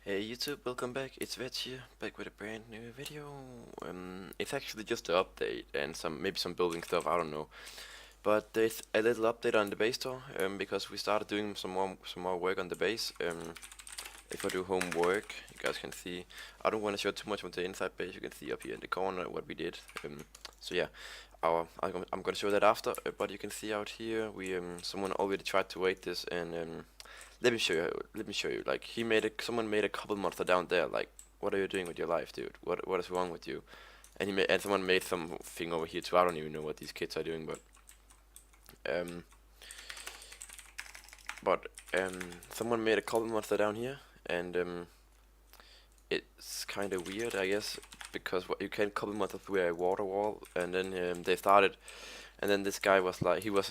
Hey YouTube, welcome back. It's Veg here, back with a brand new video. It's actually just an update and maybe some building stuff, I don't know. But there's a little update on the base tour, because we started doing some more work on the base. If I do homework, you guys can see. I don't want to show too much of the inside base. You can see up here in the corner what we did. So yeah, I'm gonna show that after. But you can see out here, someone already tried to wait this and. Let me show you. Let me show you. Like someone made a couple monster down there. Like, what are you doing with your life, dude? What is wrong with you? And someone made something over here too. I don't even know what these kids are doing, um, but someone made a couple monster down here, and it's kind of weird, I guess, because you can couple monster through a water wall, and then they started, and then this guy was like, he was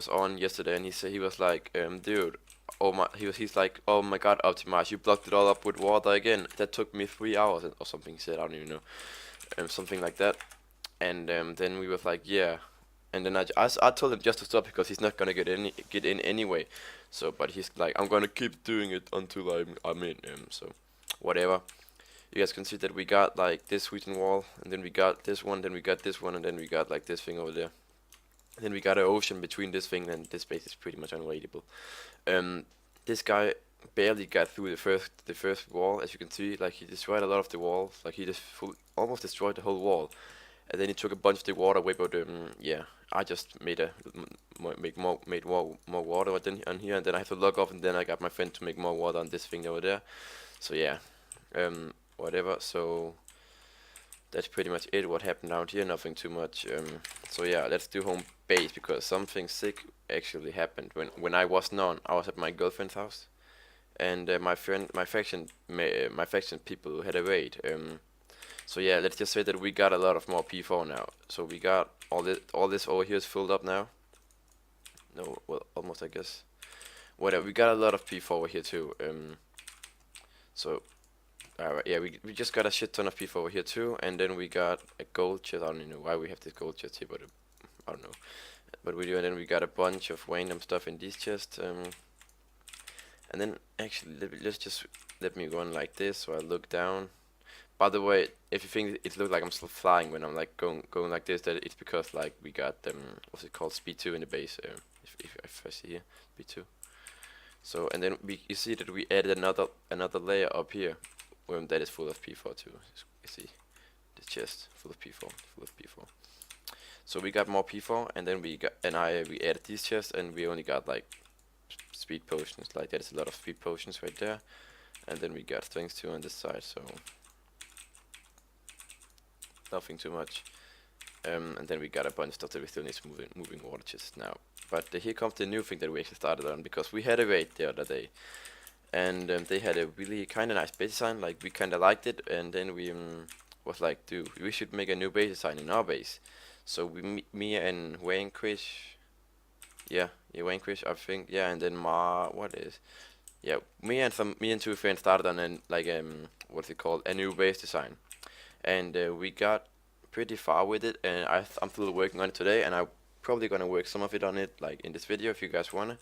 on yesterday, and he was like, dude. Oh my, he's like, oh my god, Optimize, you blocked it all up with water again. That took me 3 hours or something. He said, I don't even know, something like that. And then we was like, yeah. And then I told him just to stop because he's not gonna get in anyway. So, but he's like, I'm gonna keep doing it until I'm in. So, whatever. You guys can see that we got like this wooden wall, and then we got this one, then we got this one, and then we got like this thing over there. And then we got an ocean between this thing, and this space is pretty much unreadable. Um, this guy barely got through the first wall, as you can see. Like he destroyed a lot of the walls. Like he just almost destroyed the whole wall, and then he took a bunch of the water away. But yeah, I just made more water on here, and then I have to log off, and then I got my friend to make more water on this thing over there. So yeah, whatever. So that's pretty much it. What happened out here? Nothing too much. So yeah, let's do home base because something sick actually happened when I wasn't on. I was at my girlfriend's house, and my faction people had a raid. So yeah, let's just say that we got a lot of more P4 now. So we got all this over here is filled up now. No, well, almost I guess. Whatever, we got a lot of P4 over here too. So yeah, we just got a shit ton of P4 over here too, and then we got a gold chest. I don't even know why we have this gold chest here, but I don't know. But we do, and then we got a bunch of random stuff in these chests. And then actually, let's just let me run like this, so I look down. By the way, if you think it looks like I'm still flying when I'm like going like this, that it's because like we got what's it called, speed 2 in the base. If I see here, speed 2. So and then you see that we added another layer up here, that is full of P4 too. You see the chest full of P4. So we got more P4, and then we added these chests, and we only got like speed potions. Like there's a lot of speed potions right there, and then we got strength 2 on this side. So nothing too much. And then we got a bunch of stuff that we still need moving water chests now. But here comes the new thing that we actually started on, because we had a raid the other day, and they had a really kind of nice base design. Like we kind of liked it, and then we was like, dude, we should make a new base design in our base. So me and Wayne Chris, yeah, Wayne Chris, I think, yeah, and then yeah, me and two friends started on what's it called, a new base design, and we got pretty far with it, and I'm still working on it today, and I'm probably gonna work some of it on it like in this video if you guys wanna.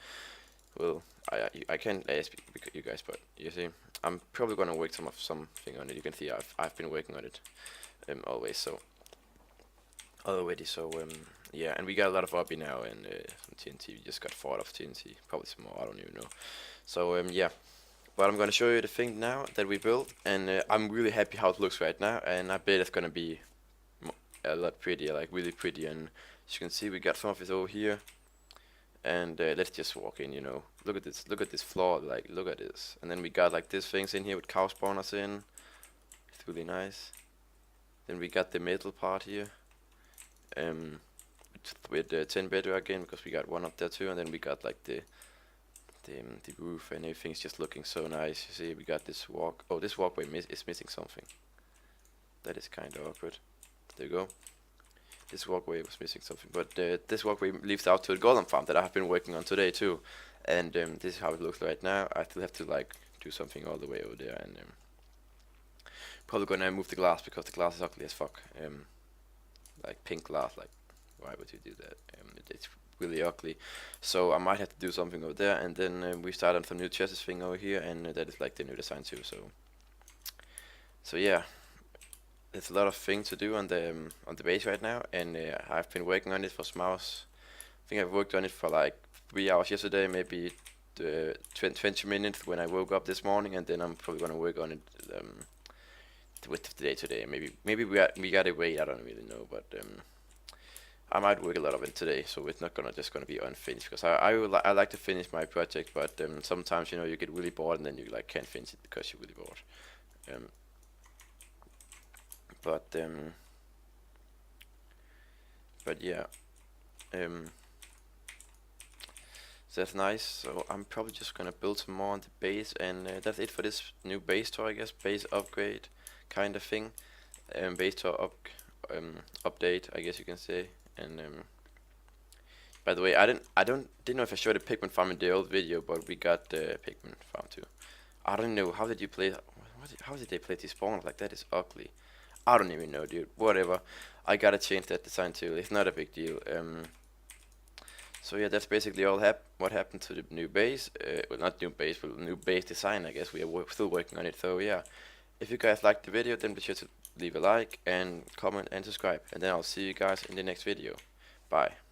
Well, I can't ask you guys, but you see, I'm probably gonna work something on it. You can see I've been working on it always, so already. So yeah, and we got a lot of RB now, and some TNT. We just got 4 of TNT, probably some more. I don't even know. So yeah, but I'm gonna show you the thing now that we built, and I'm really happy how it looks right now, and I bet it's gonna be a lot prettier, like really pretty. And as you can see, we got some of it over here, and let's just walk in. Look at this floor, like look at this. And then we got like these things in here with cow spawners in. It's really nice. Then we got the middle part here, with 10 bedrock again, because we got one up there too, and then we got like the roof, and everything's just looking so nice. You see, we got this this walkway is missing something. That is kind of awkward. There you go. This walkway was missing something, but this walkway leads out to the golem farm that I have been working on today too, and this is how it looks right now. I still have to like do something all the way over there, and probably gonna move the glass because the glass is ugly as fuck. Like pink glass, like why would you do that? It's really ugly, so I might have to do something over there, and then we start on some new chassis thing over here, and that is like the new design too. So So yeah, there's a lot of things to do on the base right now, and I've been working on it for some hours. I think I've worked on it for like 3 hours yesterday, maybe 20 minutes when I woke up this morning, and then I'm probably gonna work on it with the day today. Maybe we gotta wait. I don't really know, but I might work a lot of it today, so it's not gonna be unfinished. Because I like to finish my project, but sometimes you get really bored and then you like can't finish it because you're really bored. Um, but um, but yeah, um, so that's nice. So I'm probably just gonna build some more on the base, and that's it for this new base tour, I guess. Base upgrade kind of thing. Base tour update, I guess you can say. And by the way, didn't know if I showed a pigment farm in the old video, but we got the pigment farm too. I don't know how did you play. How did they play these spawns like that? Is ugly. I don't even know, dude. Whatever. I gotta change that design too. It's not a big deal. So yeah, that's basically all what happened to the new base. Well, not new base, but new base design. I guess we are still working on it. So yeah, if you guys liked the video, then be sure to leave a like and comment and subscribe. And then I'll see you guys in the next video. Bye.